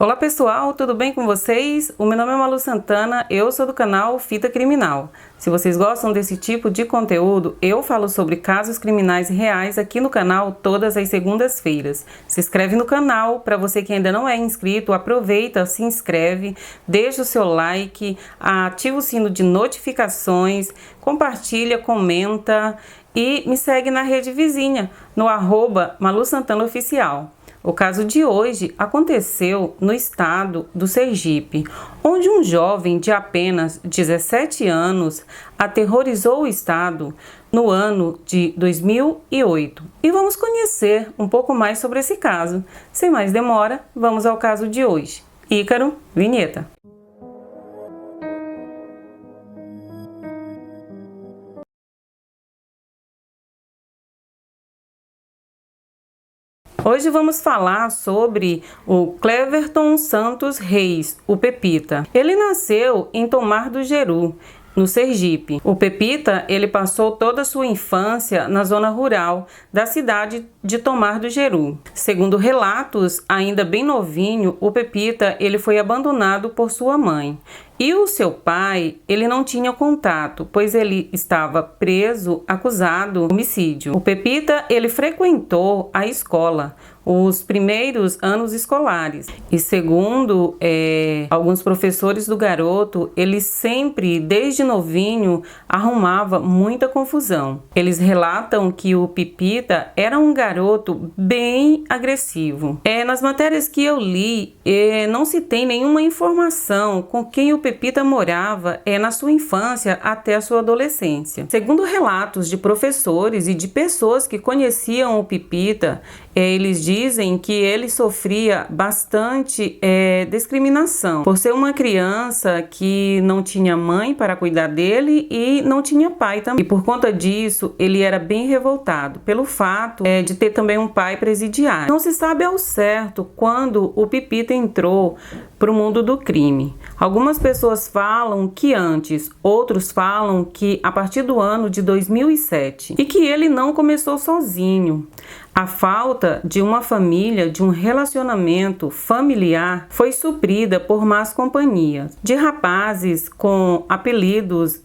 Olá pessoal, tudo bem com vocês? O meu nome é Malu Santana, eu sou do canal Fita Criminal. Se vocês gostam desse tipo de conteúdo, eu falo sobre casos criminais reais aqui no canal todas as segundas-feiras. Se inscreve no canal, para você que ainda não é inscrito, aproveita, se inscreve, deixa o seu like, ativa o sino de notificações, compartilha, comenta e me segue na rede vizinha, no @MaluSantanaOficial. O caso de hoje aconteceu no estado do Sergipe, onde um jovem de apenas 17 anos aterrorizou o estado no ano de 2008. E vamos conhecer um pouco mais sobre esse caso. Sem mais demora, vamos ao caso de hoje. Ícaro, vinheta. Hoje vamos falar sobre o Cleverton Santos Reis, o Pepita. Ele nasceu em Tomar do Jeru, no Sergipe. O Pepita, ele passou toda a sua infância na zona rural da cidade de Tomar do Jeru. Segundo relatos, ainda bem novinho, o Pepita, ele foi abandonado por sua mãe. E o seu pai, ele não tinha contato, pois ele estava preso, acusado de homicídio. O Pepita, ele frequentou a escola, os primeiros anos escolares. E segundo alguns professores do garoto, ele sempre, desde novinho, arrumava muita confusão. Eles relatam que o Pepita era um garoto bem agressivo. Nas matérias que eu li, não se tem nenhuma informação com quem o Pepita morava na sua infância até a sua adolescência. Segundo relatos de professores e de pessoas que conheciam o Pepita, eles dizem que ele sofria bastante discriminação, por ser uma criança que não tinha mãe para cuidar dele e não tinha pai também. E por conta disso, ele era bem revoltado, pelo fato de ter também um pai presidiário. Não se sabe ao certo quando o Pepita entrou para o mundo do crime. Algumas pessoas falam que antes, outros falam que a partir do ano de 2007, e que ele não começou sozinho. A falta de uma família, de um relacionamento familiar, foi suprida por más companhias, de rapazes com apelidos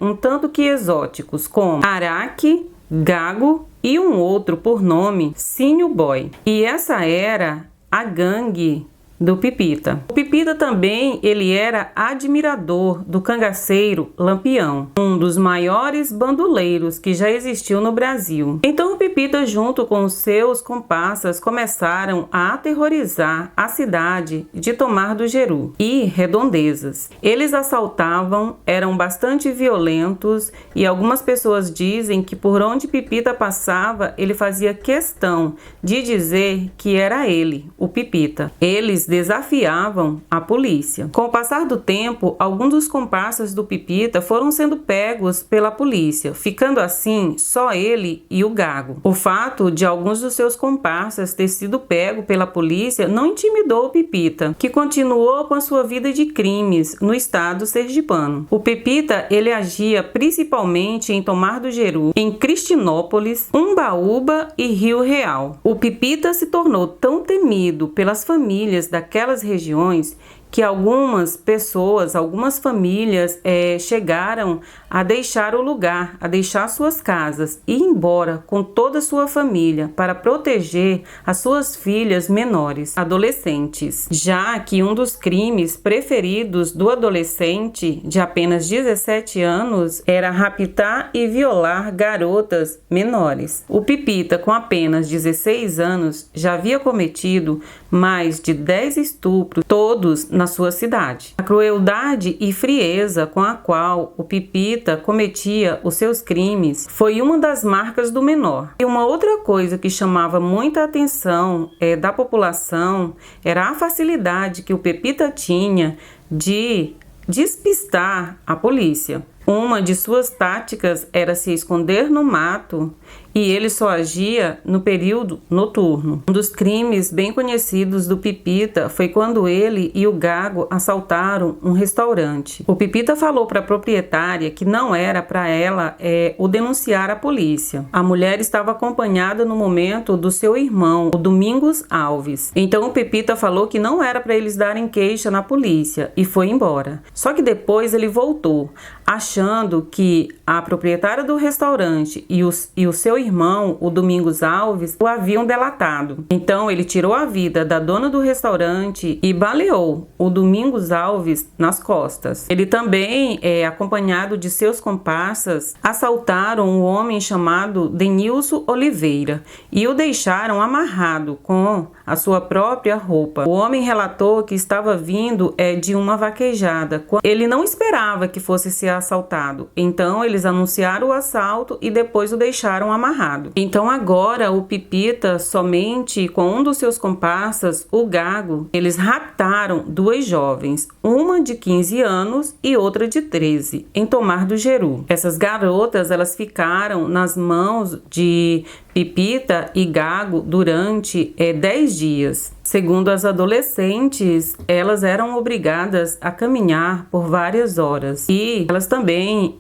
um tanto que exóticos, como Araque, Gago e um outro por nome Sinho Boy. E essa era a gangue do Pepita. O Pepita também, ele era admirador do cangaceiro Lampião, um dos maiores bandoleiros que já existiu no Brasil. Então o Pepita, junto com os seus comparsas, começaram a aterrorizar a cidade de Tomar do Jeru e redondezas. Eles assaltavam, eram bastante violentos e algumas pessoas dizem que por onde Pepita passava, ele fazia questão de dizer que era ele, o Pepita. Eles desafiavam a polícia. Com o passar do tempo, alguns dos comparsas do Pepita foram sendo pegos pela polícia, ficando assim só ele e o Gago. O fato de alguns dos seus comparsas ter sido pego pela polícia não intimidou o Pepita, que continuou com a sua vida de crimes no estado sergipano. O Pepita, ele agia principalmente em Tomar do Jeru, em Cristinópolis, Umbaúba e Rio Real. O Pepita se tornou tão temido pelas famílias daquelas regiões que algumas pessoas, algumas famílias chegaram a deixar o lugar, a deixar suas casas e ir embora com toda a sua família para proteger as suas filhas menores, adolescentes, já que um dos crimes preferidos do adolescente de apenas 17 anos era raptar e violar garotas menores. O Pepita, com apenas 16 anos, já havia cometido mais de 10 estupros, todos na sua cidade. A crueldade e frieza com a qual o Pepita cometia os seus crimes foi uma das marcas do menor. E uma outra coisa que chamava muita atenção da população era a facilidade que o Pepita tinha de despistar a polícia. Uma de suas táticas era se esconder no mato e ele só agia no período noturno. Um dos crimes bem conhecidos do Pepita foi quando ele e o Gago assaltaram um restaurante. O Pepita falou para a proprietária que não era para ela o denunciar à polícia. A mulher estava acompanhada no momento do seu irmão, o Domingos Alves. Então o Pepita falou que não era para eles darem queixa na polícia e foi embora. Só que depois ele voltou, achando que a proprietária do restaurante e o seu irmão, o Domingos Alves, o haviam delatado. Então ele tirou a vida da dona do restaurante e baleou o Domingos Alves nas costas. Ele também, acompanhado de seus comparsas, assaltaram um homem chamado Denilson Oliveira e o deixaram amarrado com a sua própria roupa. O homem relatou que estava vindo de uma vaquejada. Ele não esperava que fosse ser assaltado. Então eles anunciaram o assalto e depois o deixaram amarrado. Então agora o Pepita, somente com um dos seus comparsas, o Gago, eles raptaram duas jovens, uma de 15 anos e outra de 13, em Tomar do Jeru. Essas garotas, elas ficaram nas mãos de Pepita e Gago durante 10 dias. Segundo as adolescentes, elas eram obrigadas a caminhar por várias horas e elas também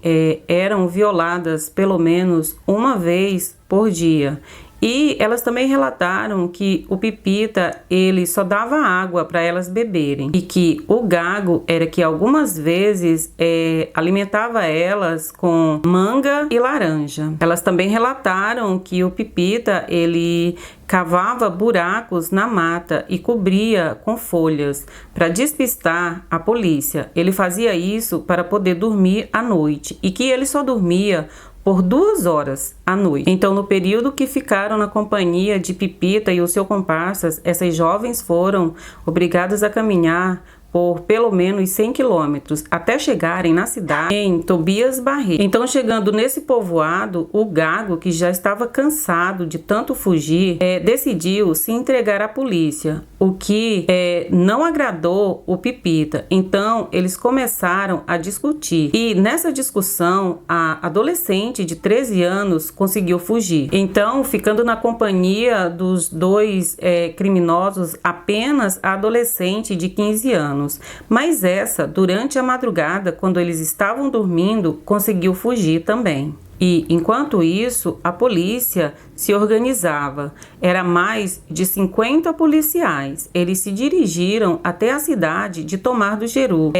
eram violadas pelo menos uma vez por dia. E elas também relataram que o Pepita, ele só dava água para elas beberem e que o Gago era que algumas vezes alimentava elas com manga e laranja. Elas também relataram que o Pepita, ele cavava buracos na mata e cobria com folhas para despistar a polícia. Ele fazia isso para poder dormir à noite e que ele só dormia por 2 horas à noite. Então, no período que ficaram na companhia de Pepita e o seu comparsas, essas jovens foram obrigadas a caminhar por pelo menos 100 quilômetros até chegarem na cidade em Tobias Barreto. Então, chegando nesse povoado, o Gago, que já estava cansado de tanto fugir, decidiu se entregar à polícia, o que não agradou o Pepita. Então, eles começaram a discutir e nessa discussão, a adolescente de 13 anos conseguiu fugir. Então, ficando na companhia dos dois criminosos, apenas a adolescente de 15 anos. Mas essa, durante a madrugada, quando eles estavam dormindo, conseguiu fugir também. E, enquanto isso, a polícia se organizava. Era mais de 50 policiais. Eles se dirigiram até a cidade de Tomar do Jeru.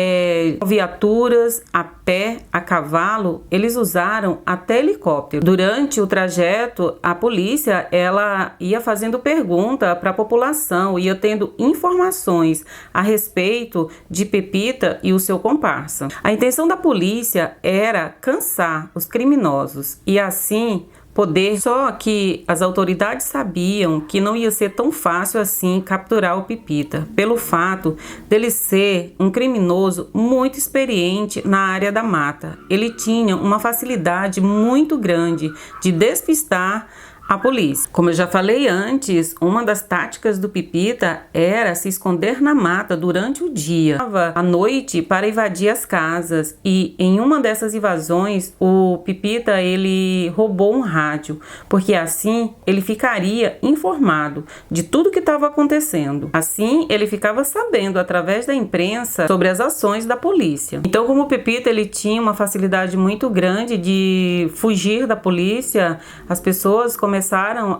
Viaturas, a pé, a cavalo, eles usaram até helicóptero. Durante o trajeto, a polícia, ela ia fazendo pergunta para a população, ia tendo informações a respeito de Pepita e o seu comparsa. A intenção da polícia era cansar os criminosos e assim poder, só que as autoridades sabiam que não ia ser tão fácil assim capturar o Pepita, pelo fato dele ser um criminoso muito experiente na área da mata. Ele tinha uma facilidade muito grande de despistar a polícia. Como eu já falei antes, uma das táticas do Pepita era se esconder na mata durante o dia, à noite, para invadir as casas. E em uma dessas invasões, o Pepita, ele roubou um rádio, porque assim ele ficaria informado de tudo que estava acontecendo. Assim, ele ficava sabendo através da imprensa sobre as ações da polícia. Então, como o Pepita, ele tinha uma facilidade muito grande de fugir da polícia, as pessoas começaram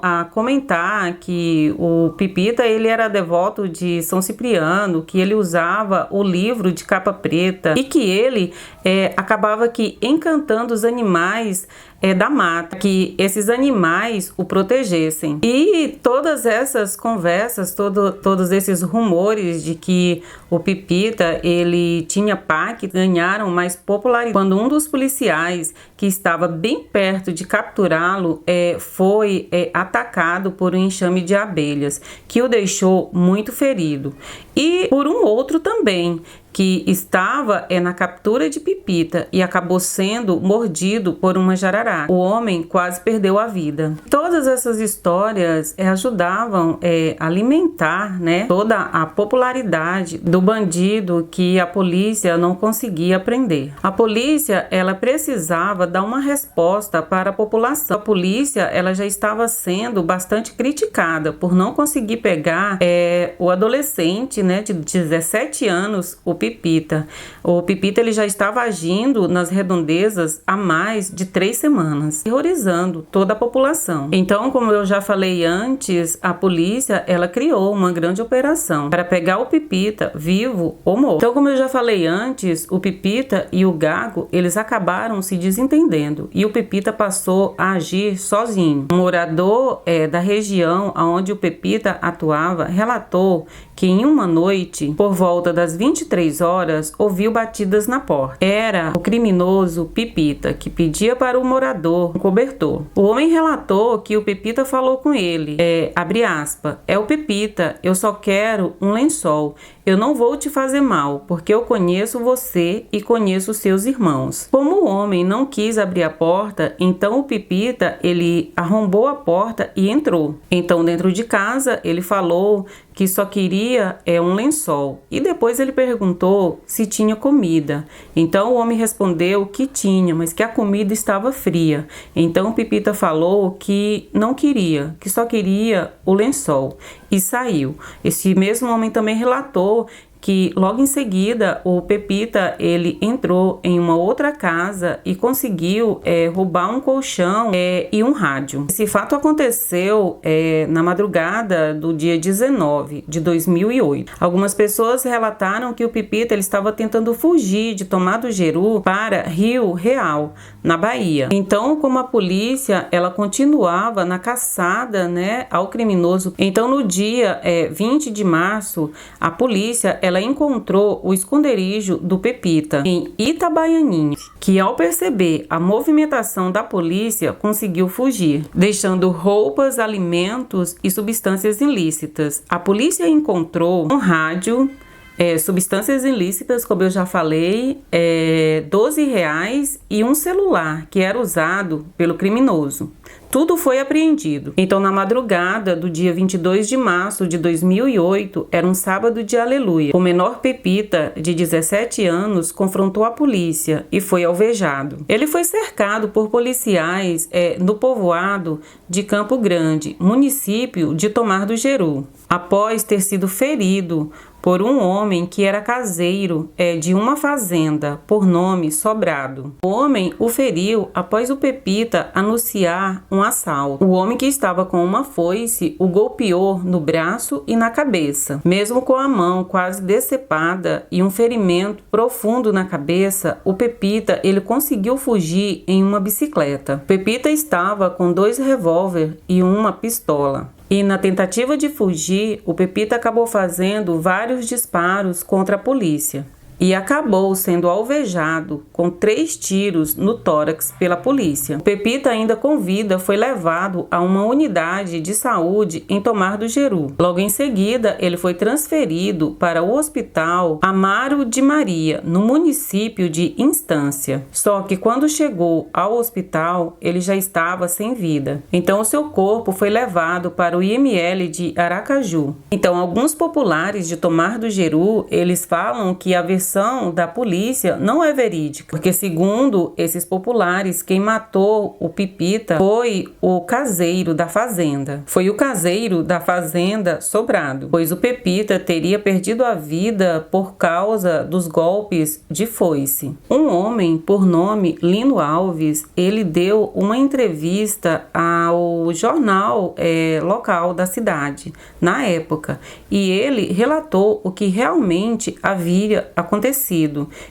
a comentar que o Pepita, ele era devoto de São Cipriano, que ele usava o livro de capa preta e que ele acabava aqui encantando os animais da mata, que esses animais o protegessem. E todas essas conversas, todos esses rumores de que o Pepita, ele tinha pacto, ganharam mais popularidade quando um dos policiais que estava bem perto de capturá-lo foi atacado por um enxame de abelhas, que o deixou muito ferido. E por um outro também, que estava na captura de Pepita e acabou sendo mordido por uma jararaca. O homem quase perdeu a vida. Todas essas histórias ajudavam a alimentar, né, toda a popularidade do bandido que a polícia não conseguia prender. A polícia, ela precisava dar uma resposta para a população. A polícia, ela já estava sendo bastante criticada por não conseguir pegar o adolescente, né, de 17 anos, o Pepita. O Pepita, ele já estava agindo nas redondezas há mais de 3 semanas, terrorizando toda a população. Então, como eu já falei antes, a polícia, ela criou uma grande operação para pegar o Pepita vivo ou morto. Então, como eu já falei antes, o Pepita e o Gago, eles acabaram se desentendendo e o Pepita passou a agir sozinho. Um morador da região onde o Pepita atuava relatou que em uma noite, por volta das 23 horas, ouviu batidas na porta. Era o criminoso Pepita, que pedia para o morador um cobertor. O homem relatou que o Pepita falou com ele, abre aspas, é o Pepita, eu só quero um lençol. Eu não vou te fazer mal, porque eu conheço você e conheço seus irmãos. Como o homem não quis abrir a porta, então o Pepita, ele arrombou a porta e entrou. Então, dentro de casa, ele falou que só queria um lençol. E depois ele perguntou se tinha comida. Então o homem respondeu que tinha, mas que a comida estava fria. Então o Pepita falou que não queria, que só queria o lençol e saiu. Esse mesmo homem também relatou que logo em seguida o Pepita, ele entrou em uma outra casa e conseguiu roubar um colchão e um rádio. Esse fato aconteceu na madrugada do dia 19 de 2008. Algumas pessoas relataram que o Pepita, ele estava tentando fugir de Tomar do Jeru para Rio Real, na Bahia. Então, como a polícia, ela continuava na caçada, né, ao criminoso. Então, no dia 20 de março, a polícia, ela encontrou o esconderijo do Pepita em Itabaianinha, que ao perceber a movimentação da polícia, conseguiu fugir, deixando roupas, alimentos e substâncias ilícitas. A polícia encontrou um rádio, substâncias ilícitas, como eu já falei, R$12 e um celular que era usado pelo criminoso. Tudo foi apreendido. Então, na madrugada do dia 22 de março de 2008, era um sábado de aleluia. O menor Pepita, de 17 anos, confrontou a polícia e foi alvejado. Ele foi cercado por policiais no povoado de Campo Grande, município de Tomar do Jeru, após ter sido ferido por um homem que era caseiro de uma fazenda, por nome Sobrado. O homem o feriu após o Pepita anunciar um assalto. O homem, que estava com uma foice, o golpeou no braço e na cabeça. Mesmo com a mão quase decepada e um ferimento profundo na cabeça, o Pepita, ele conseguiu fugir em uma bicicleta. Pepita estava com 2 revólveres e uma pistola. E na tentativa de fugir, o Pepita acabou fazendo vários disparos contra a polícia e acabou sendo alvejado com 3 tiros no tórax pela polícia. O Pepita, ainda com vida, foi levado a uma unidade de saúde em Tomar do Jeru. Logo em seguida, ele foi transferido para o Hospital Amaro de Maria, no município de Instância. Só que quando chegou ao hospital, ele já estava sem vida. Então o seu corpo foi levado para o IML de Aracaju. Então, alguns populares de Tomar do Jeru, eles falam que a versão da polícia não é verídica, porque segundo esses populares, quem matou o Pepita foi o caseiro da fazenda. Foi o caseiro da fazenda Sobrado, pois o Pepita teria perdido a vida por causa dos golpes de foice. Um homem por nome Lino Alves, ele deu uma entrevista ao jornal local da cidade, na época, e ele relatou o que realmente havia acontecido.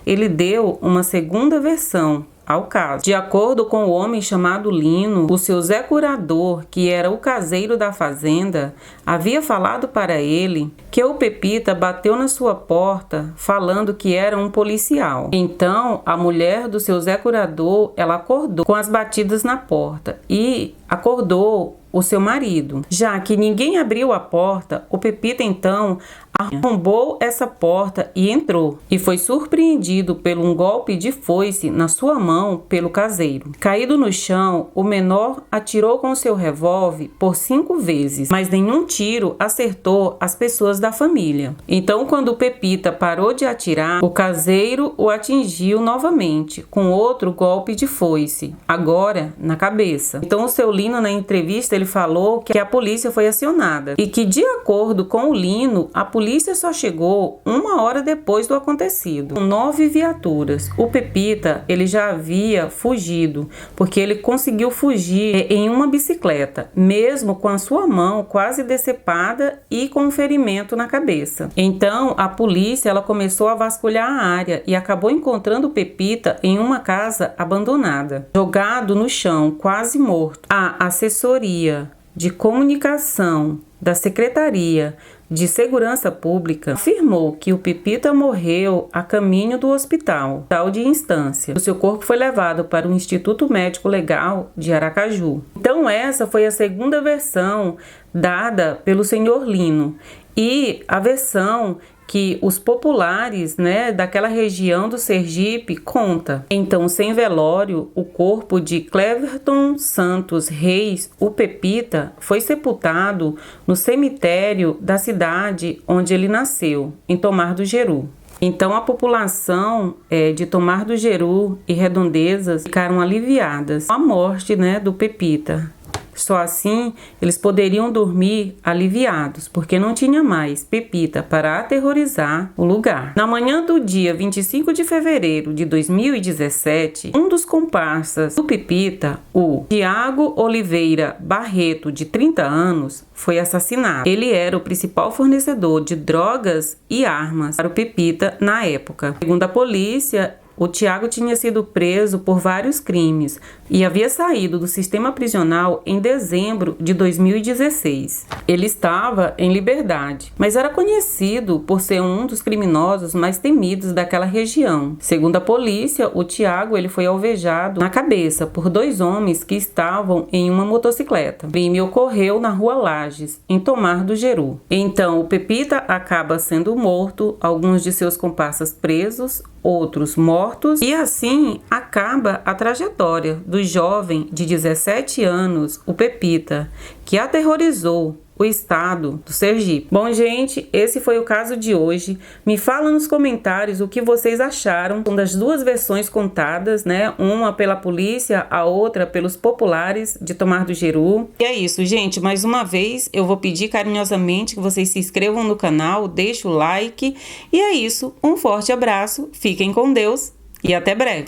Ele deu uma segunda versão ao caso. De acordo com o homem chamado Lino, o seu Zé Curador, que era o caseiro da fazenda, havia falado para ele que o Pepita bateu na sua porta falando que era um policial. Então, a mulher do seu Zé Curador, ela acordou com as batidas na porta e acordou o seu marido. Já que ninguém abriu a porta, o Pepita então arrombou essa porta e entrou, e foi surpreendido por um golpe de foice na sua mão pelo caseiro. Caído no chão, o menor atirou com seu revólver por 5 vezes, mas nenhum tiro acertou as pessoas da família. Então, quando o Pepita parou de atirar, o caseiro o atingiu novamente com outro golpe de foice, agora na cabeça. Então, o seu Lino, na entrevista, ele falou que a polícia foi acionada e que, de acordo com o Lino, a polícia só chegou 1 hora depois do acontecido, com 9 viaturas. O Pepita, ele já havia fugido, porque ele conseguiu fugir em uma bicicleta, mesmo com a sua mão quase decepada e com um ferimento na cabeça. Então, a polícia ela começou a vasculhar a área e acabou encontrando o Pepita em uma casa abandonada, jogado no chão, quase morto. A assessoria de comunicação da Secretaria de Segurança Pública afirmou que o Pepita morreu a caminho do hospital de instância. O seu corpo foi levado para o Instituto Médico Legal de Aracaju. Então essa foi a segunda versão dada pelo senhor Lino e a versão que os populares, daquela região do Sergipe conta. Então, sem velório, o corpo de Cleverton Santos Reis, o Pepita, foi sepultado no cemitério da cidade onde ele nasceu, em Tomar do Jeru. Então, a população de Tomar do Jeru e redondezas ficaram aliviadas com a morte, do Pepita. Só assim eles poderiam dormir aliviados, porque não tinha mais Pepita para aterrorizar o lugar. Na manhã do dia 25 de fevereiro de 2017, um dos comparsas do Pepita, o Tiago Oliveira Barreto, de 30 anos, foi assassinado. Ele era o principal fornecedor de drogas e armas para o Pepita na época. Segundo a polícia, o Tiago tinha sido preso por vários crimes e havia saído do sistema prisional em dezembro de 2016. Ele estava em liberdade, mas era conhecido por ser um dos criminosos mais temidos daquela região. Segundo a polícia, o Tiago ele foi alvejado na cabeça por 2 homens que estavam em uma motocicleta. O crime ocorreu na Rua Lages, em Tomar do Jeru. Então, o Pepita acaba sendo morto, alguns de seus comparsas presos, outros mortos, e assim acaba a trajetória do jovem de 17 anos, o Pepita, que aterrorizou o estado do Sergipe. Bom, gente, esse foi o caso de hoje. Me fala nos comentários o que vocês acharam das 2 versões contadas, uma pela polícia, a outra pelos populares de Tomar do Jeru. E é isso, gente. Mais uma vez, eu vou pedir carinhosamente que vocês se inscrevam no canal, deixem o like. E é isso. Um forte abraço, fiquem com Deus e até breve.